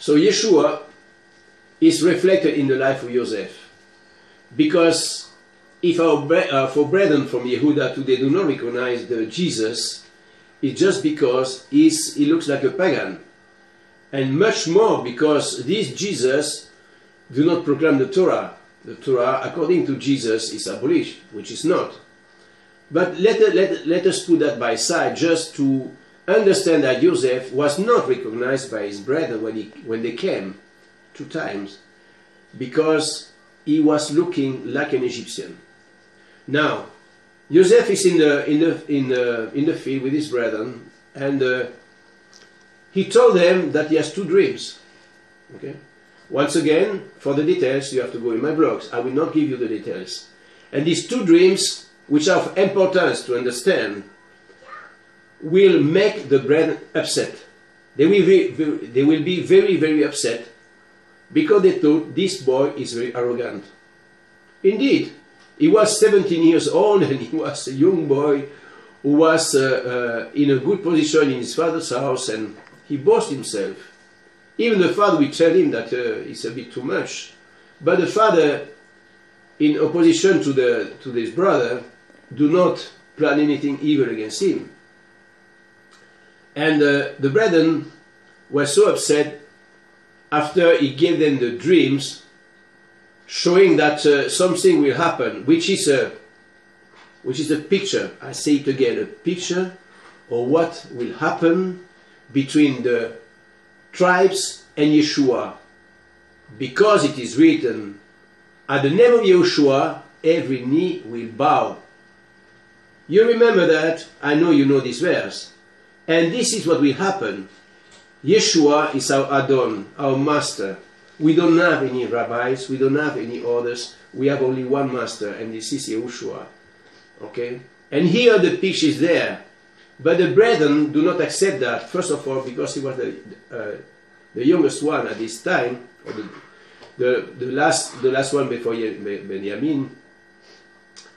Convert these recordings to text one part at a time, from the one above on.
So Yeshua is reflected in the life of Joseph. Because if our for brethren from Yehuda today do not recognize the Jesus, it's just because he looks like a pagan. And much more because this Jesus do not proclaim the Torah. The Torah, according to Jesus, is abolished, which is not. But let us put that by side just to understand that Joseph was not recognized by his brethren when they came 2 times, because he was looking like an Egyptian. Now, Joseph is in the field with his brethren, and he told them that he has 2 dreams. Okay. Once again, for the details, you have to go in my blogs. I will not give you the details. And these 2 dreams, which are of importance to understand, will make the brethren upset. They will be very, very upset, because they thought this boy is very arrogant. Indeed, he was 17 years old, and he was a young boy who was in a good position in his father's house, and he boasted himself. Even the father will tell him that it's a bit too much. But the father, in opposition to this brother, do not plan anything evil against him. And the brethren were so upset after he gave them the dreams, showing that something will happen, which is a picture. I say it again, a picture of what will happen between the tribes and Yeshua, because it is written, at the name of Yeshua, every knee will bow. You remember that? I know you know this verse. And this is what will happen. Yeshua is our Adon, our master. We don't have any rabbis, we don't have any others. We have only one master, and this is Yeshua. Okay? And here the picture is there. But the brethren do not accept that, first of all, because he was the youngest one at this time, or the last one before Benjamin.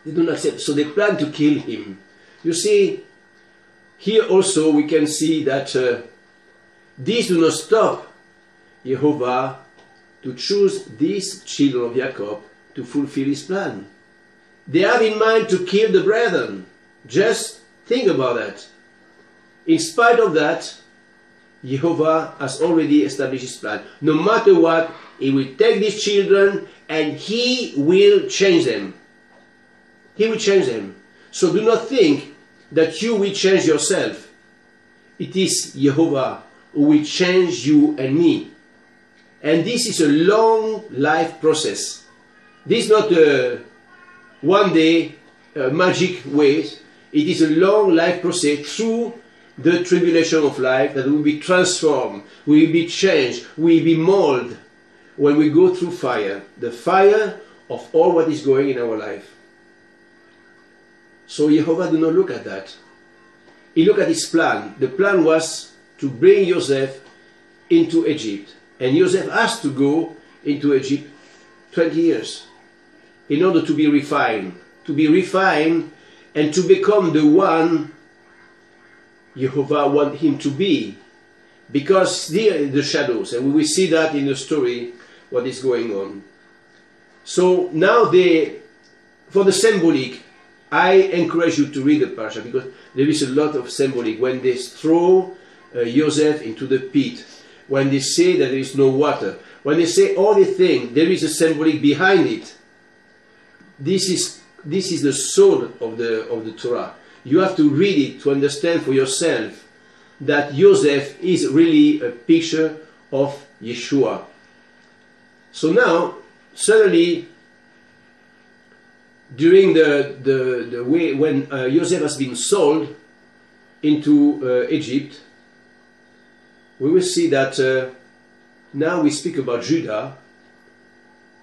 They don't accept, so they plan to kill him. You see, here also we can see that these do not stop Jehovah to choose these children of Jacob to fulfill his plan. They have in mind to kill the brethren. Just think about that. In spite of that, Jehovah has already established his plan. No matter what, he will take these children and he will change them. He will change them. So do not think that you will change yourself. It is Jehovah who will change you and me. And this is a long life process. This is not a one day magic way. It is a long life process through the tribulation of life that will be transformed, will be changed, will be molded when we go through fire. The fire of all what is going in our life. So Jehovah do not look at that. He looked at his plan. The plan was to bring Joseph into Egypt. And Joseph has to go into Egypt 20 years in order to be refined. To be refined and to become the one Jehovah wants him to be. Because there are the shadows, and we will see that in the story, what is going on. So now for the symbolic, I encourage you to read the parasha, because there is a lot of symbolic. When they throw Joseph into the pit, when they say that there is no water, when they say all the things, there is a symbolic behind it. This is the soul of the Torah. You have to read it to understand for yourself that Joseph is really a picture of Yeshua. So now, suddenly, during the way when Joseph has been sold into Egypt, we will see that now we speak about Judah,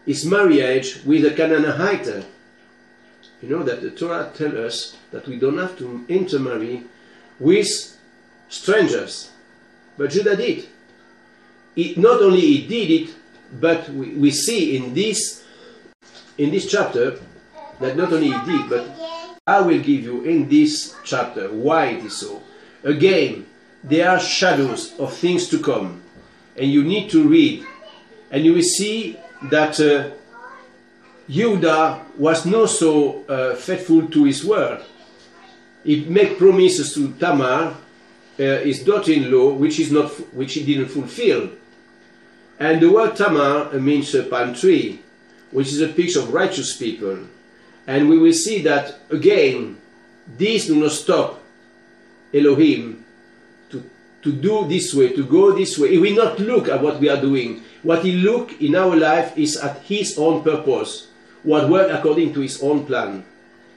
his marriage with a Canaanite. You know that the Torah tells us that we don't have to intermarry with strangers. But Judah did. Not only he did it, but we see in this chapter that not only he did, but I will give you in this chapter why it is so. Again, there are shadows of things to come. and you need to read, and you will see that Yehuda was not so faithful to his word. He made promises to Tamar, his daughter-in-law, which he didn't fulfill. And the word Tamar means a palm tree, which is a picture of righteous people. And we will see that again, these do not stop Elohim to do this way, to go this way. He will not look at what we are doing. What he looks in our life is at his own purpose, what works according to his own plan.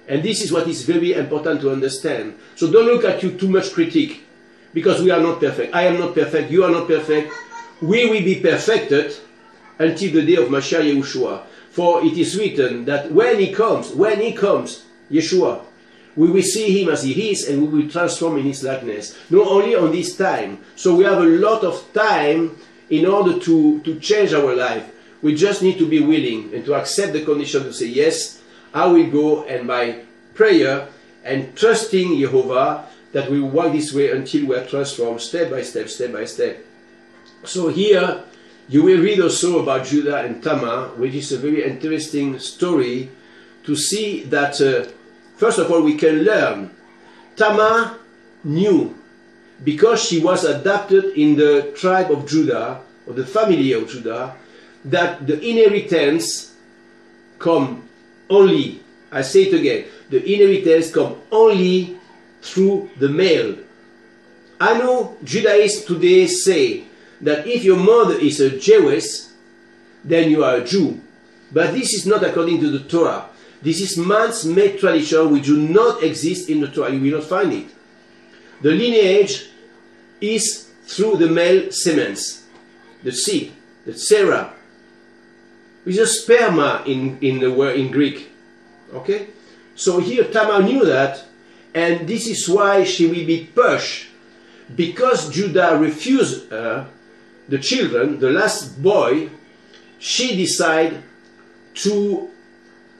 And this is what is very important to understand. So don't look at you too much critique, because we are not perfect. I am not perfect, you are not perfect. We will be perfected until the day of Mashiach Yehoshua. For it is written that when he comes, Yeshua, we will see him as he is, and we will transform in his likeness. Not only on this time. So we have a lot of time in order to change our life. We just need to be willing and to accept the condition to say, yes, I will go, and by prayer and trusting Jehovah, that we will walk this way until we are transformed step by step, step by step. So here you will read also about Judah and Tamar, which is a very interesting story to see that first of all we can learn. Tamar knew, because she was adopted in the tribe of Judah, or the family of Judah, that the inheritance come only, I say it again, the inheritance come only through the male. I know Judaists today say that if your mother is a Jewess, then you are a Jew. But this is not according to the Torah. This is man's made tradition which do not exist in the Torah. You will not find it. The lineage is through the male semens, the seed, the Sarah, which is sperma in the word in Greek. Okay? So here Tamar knew that, and this is why she will be pushed. Because Judah refused her the children, the last boy, she decided to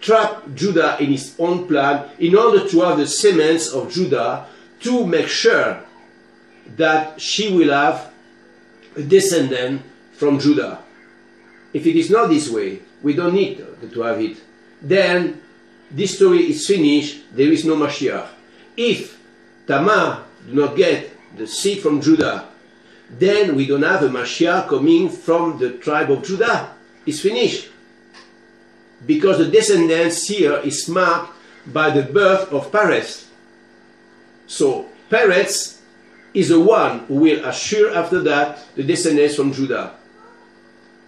trap Judah in his own plan in order to have the semens of Judah, to make sure that she will have a descendant from Judah. If it is not this way, we don't need to have it. Then this story is finished, there is no Mashiach. If Tamar do not get the seed from Judah, then we don't have a Mashiach coming from the tribe of Judah. It's finished. Because the descendants here is marked by the birth of Perez. So Perez is the one who will assure after that the descendants from Judah.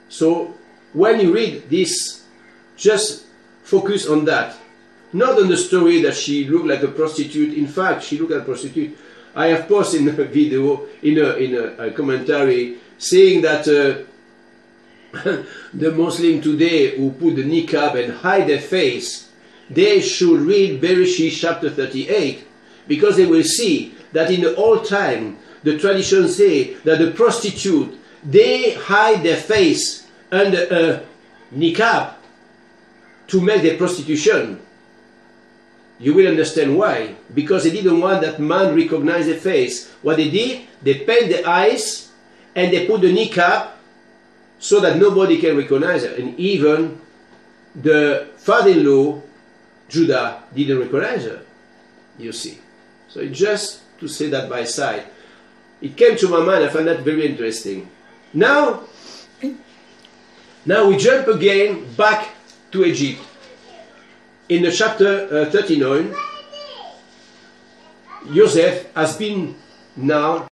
So when you read this, just focus on that. Not on the story that she looked like a prostitute. In fact, she looked like a prostitute. I have posted in a video, in a commentary, saying that the Muslim today who put the niqab and hide their face, they should read Bereshit chapter 38, because they will see that in the old time, the traditions say that the prostitute, they hide their face under a niqab to make their prostitution. You will understand why. Because they didn't want that man recognize their face. What they did, they paint their eyes and they put the niqab so that nobody can recognize her. And even the father-in-law, Judah, didn't recognize her. You see. So it's just to say that by side. It came to my mind, I found that very interesting. Now we jump again back to Egypt. In the chapter 39, Joseph has been now